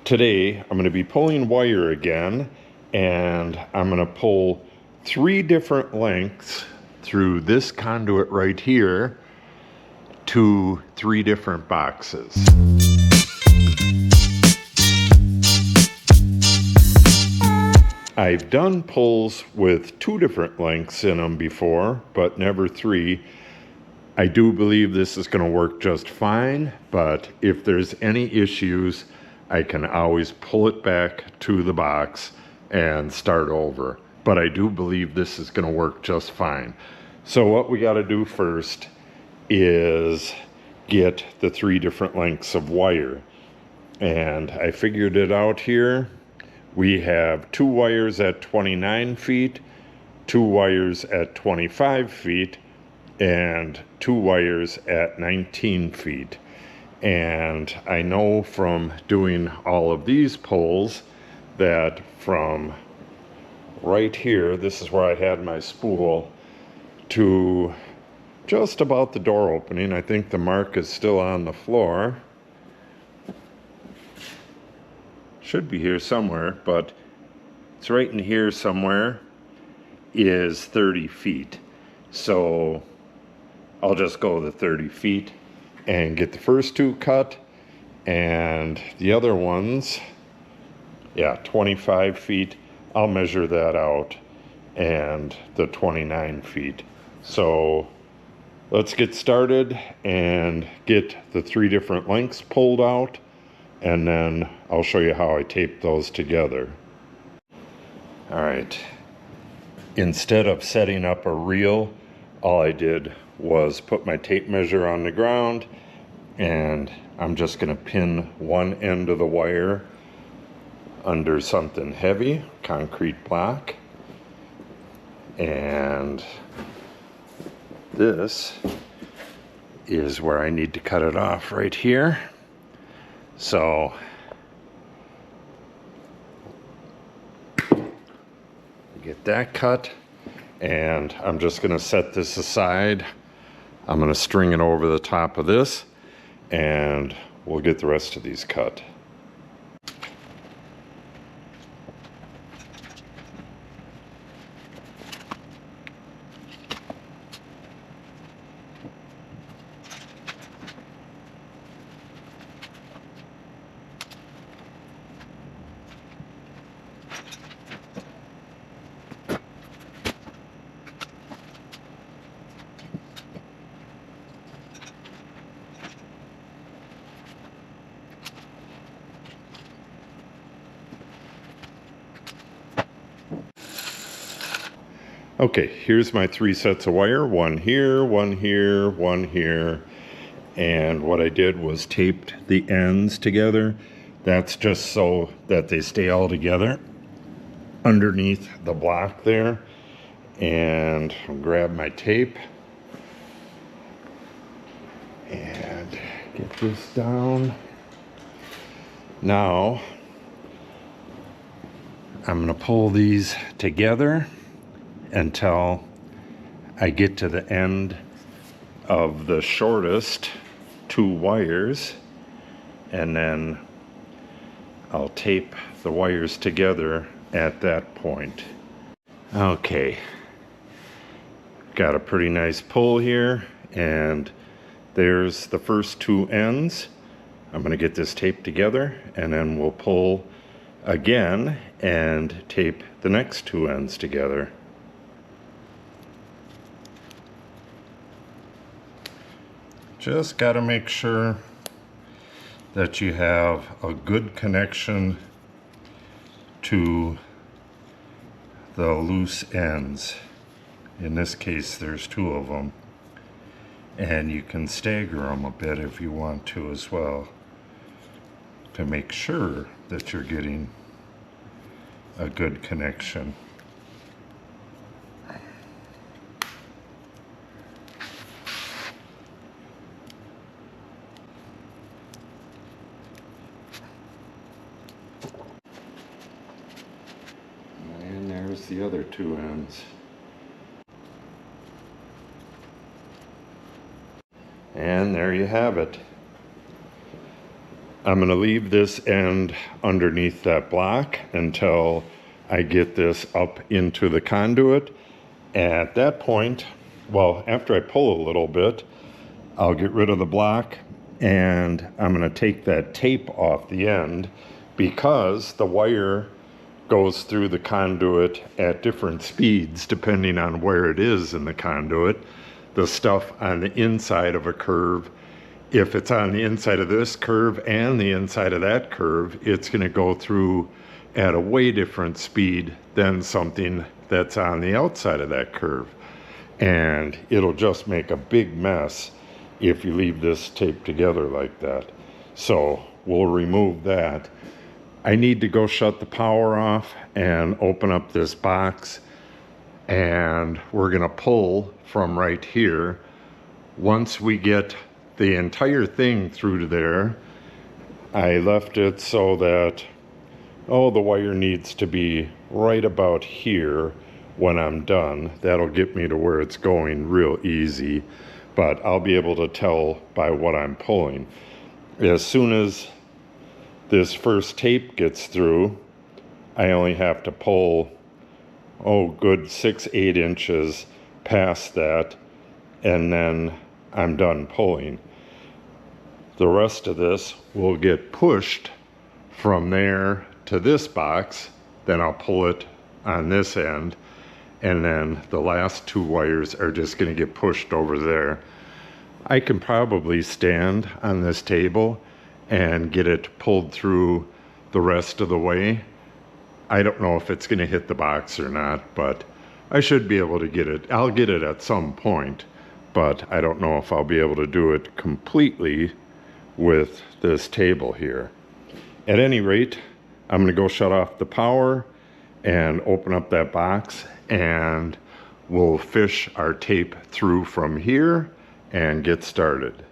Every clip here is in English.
Today I'm going to be pulling wire again, and I'm going to pull 3 different lengths through this conduit right here to 3 different boxes. I've done pulls with 2 different lengths in them before, but never 3. I do believe this is going to work just fine, but if there's any issues, I can always pull it back to the box and start over. But I do believe this is going to work just fine. So what we got to do first is get the 3 different lengths of wire. And I figured it out here. We have 2 wires at 29 feet, 2 wires at 25 feet, and 2 wires at 19 feet. And I know from doing all of these pulls that from right here, this is where I had my spool, to just about the door opening, I think the mark is still on the floor. Should be here somewhere, but it's right in here somewhere, is 30 feet. So I'll just go the 30 feet and get the first 2 cut, and the other ones, 25 feet, I'll measure that out, and the 29 feet. So let's get started and get the 3 different lengths pulled out, and then I'll show you how I tape those together. All right, instead of setting up a reel, all I did was put my tape measure on the ground, and I'm just going to pin one end of the wire under something heavy, concrete block, and this is where I need to cut it off right here. So get that cut, and I'm just going to set this aside. I'm going to string it over the top of this, and we'll get the rest of these cut. Okay, here's my 3 sets of wire, one here, one here, one here. And what I did was taped the ends together. That's just so that they stay all together underneath the block there. And I'll grab my tape and get this down. Now, I'm going to pull these together until I get to the end of the shortest 2 wires, and then I'll tape the wires together at that point. Okay, got a pretty nice pull here, and there's the first 2 ends. I'm going to get this taped together, and then we'll pull again and tape the next 2 ends together. Just got to make sure that you have a good connection to the loose ends. In this case, there's 2 of them. And you can stagger them a bit if you want to as well, to make sure that you're getting a good connection. The other 2 ends. And there you have it. I'm going to leave this end underneath that block until I get this up into the conduit. At that point, well, after I pull a little bit, I'll get rid of the block and I'm going to take that tape off the end because the wire goes through the conduit at different speeds depending on where it is in the conduit. The stuff on the inside of a curve, if it's on the inside of this curve and the inside of that curve, it's going to go through at a way different speed than something that's on the outside of that curve. And it'll just make a big mess if you leave this taped together like that. So we'll remove that. I need to go shut the power off and open up this box, and we're going to pull from right here. Once we get the entire thing through to there, I left it so that, the wire needs to be right about here when I'm done. That'll get me to where it's going real easy, but I'll be able to tell by what I'm pulling. As soon as this first tape gets through, I only have to pull, good 6-8 inches past that, and then I'm done pulling. The rest of this will get pushed from there to this box, then I'll pull it on this end, and then the last 2 wires are just going to get pushed over there. I can probably stand on this table and get it pulled through the rest of the way. I don't know if it's going to hit the box or not, but I should be able to get it. I'll get it at some point, but I don't know if I'll be able to do it completely with this table here. At any rate, I'm going to go shut off the power and open up that box, and we'll fish our tape through from here and get started.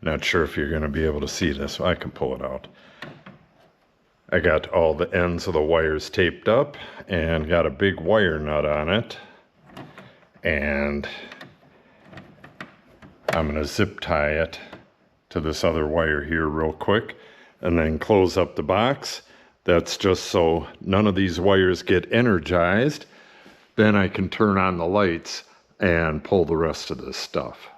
Not sure if you're going to be able to see this. I can pull it out. I got all the ends of the wires taped up and got a big wire nut on it. And I'm going to zip tie it to this other wire here real quick and then close up the box. That's just so none of these wires get energized. Then I can turn on the lights and pull the rest of this stuff.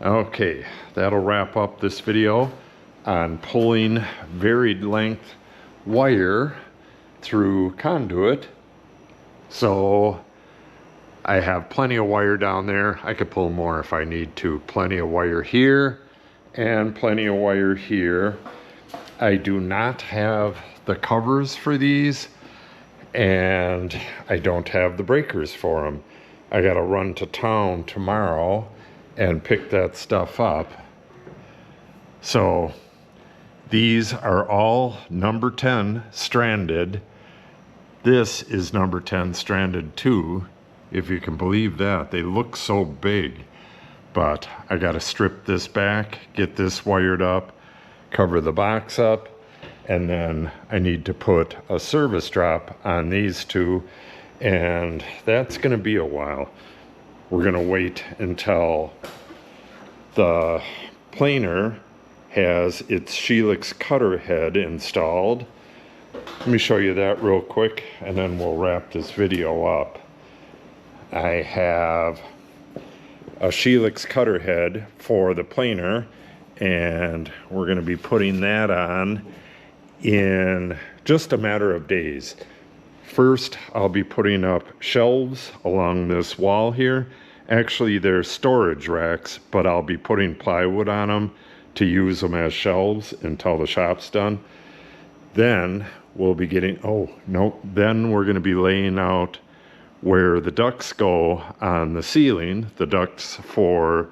Okay, that'll wrap up this video on pulling varied length wire through conduit. So I have plenty of wire down there. I could pull more if I need to. Plenty of wire here and plenty of wire here. I do not have the covers for these, and I don't have the breakers for them. I gotta run to town tomorrow and pick that stuff up. So these are all number 10 stranded. This is number 10 stranded too, if you can believe that. They look so big, but I gotta strip this back, get this wired up, cover the box up, and then I need to put a service drop on these two, and that's gonna be a while. We're gonna wait until the planer has its Helix cutter head installed. Let me show you that real quick and then we'll wrap this video up. I have a Helix cutter head for the planer, and we're gonna be putting that on in just a matter of days. First, I'll be putting up shelves along this wall here. Actually, they're storage racks, but I'll be putting plywood on them to use them as shelves until the shop's done. Then we'll be getting, then we're gonna be laying out where the ducts go on the ceiling, the ducts for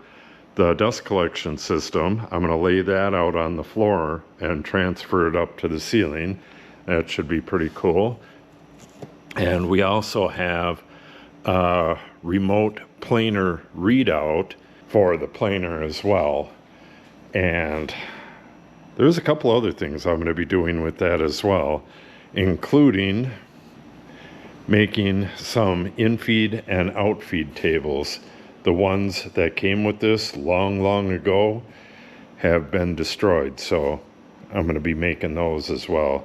the dust collection system. I'm gonna lay that out on the floor and transfer it up to the ceiling. That should be pretty cool. And we also have a remote planer readout for the planer as well. And there's a couple other things I'm going to be doing with that as well, including making some infeed and outfeed tables. The ones that came with this long ago have been destroyed, so I'm going to be making those as well.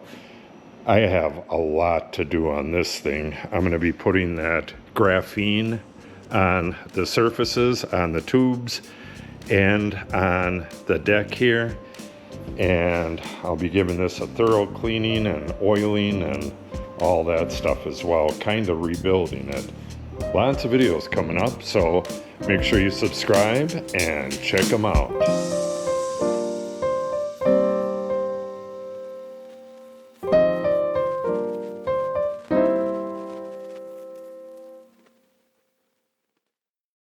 I have a lot to do on this thing. I'm going to be putting that graphene on the surfaces, on the tubes, and on the deck here. And I'll be giving this a thorough cleaning and oiling and all that stuff as well, kind of rebuilding it. Lots of videos coming up, so make sure you subscribe and check them out.